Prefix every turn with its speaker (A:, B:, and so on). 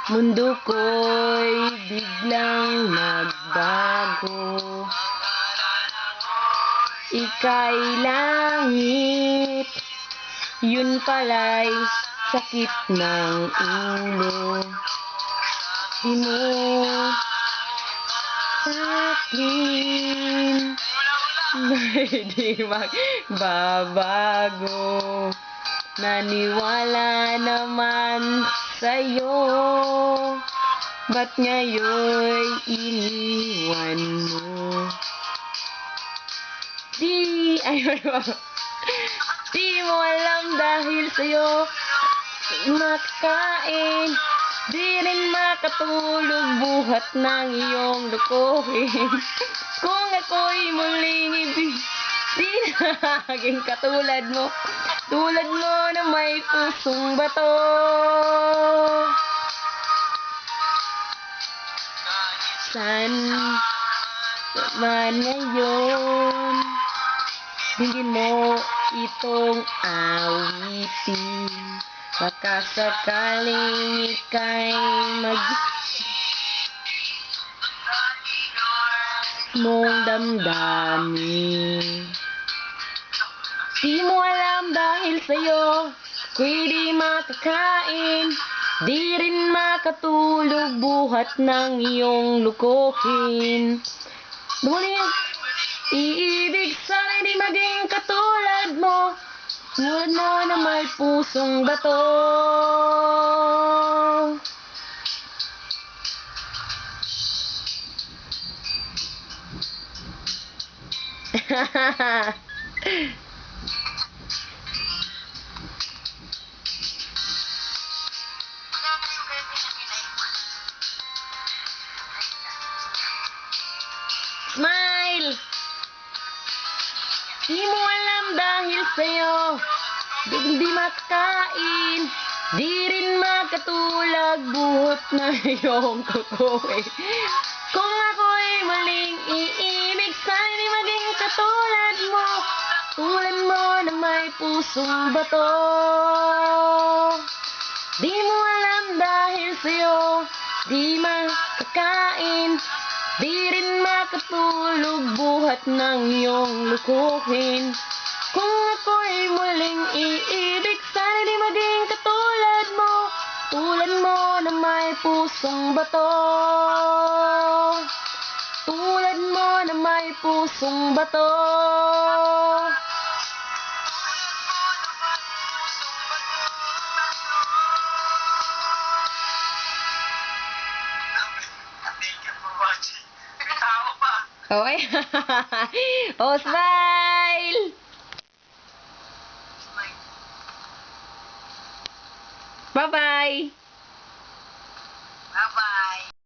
A: Mundo ko'y biglang nagbago. Ika'y langit, yun pala'y sakit ng ulo. Di mo sa'kin di magbabago. Naniwala naman sa'yo, ba't ngayon'y iniwan mo? Di mo alam dahil sa'yo makain, di rin makatulog buhat ng iyong lukuhin. Kung ako'y muling ibig, di na maging katulad mo, tulad mo na may pusong bato. San man ngayon, bigyan mo itong awitin. Baka sakaling ika'y mong damdamin. Di mo alam dahil sa'yo ako'y di makakain, di rin makatulog buhat ng iyong lukuhin. Muling iibig sana'y di maging katulad mo, tulad mo na may pusong bato. Smile! Di mo alam dahil sa'yo di makakain, di rin makatulog buhat na iyong kukuhin. Kung ako'y muling iibig, sana'y di maging katulad mo, tulad mo na may pusong bato. Di mo alam dahil sa'yo di makakain, di rin makatulog buhat ng iyong lukuhin. Kung ako'y muling iibig, sana'y di maging katulad mo, tulad mo na may pusong bato. Tulad mo na may pusong bato. Okay. Oh, smile! Bye-bye!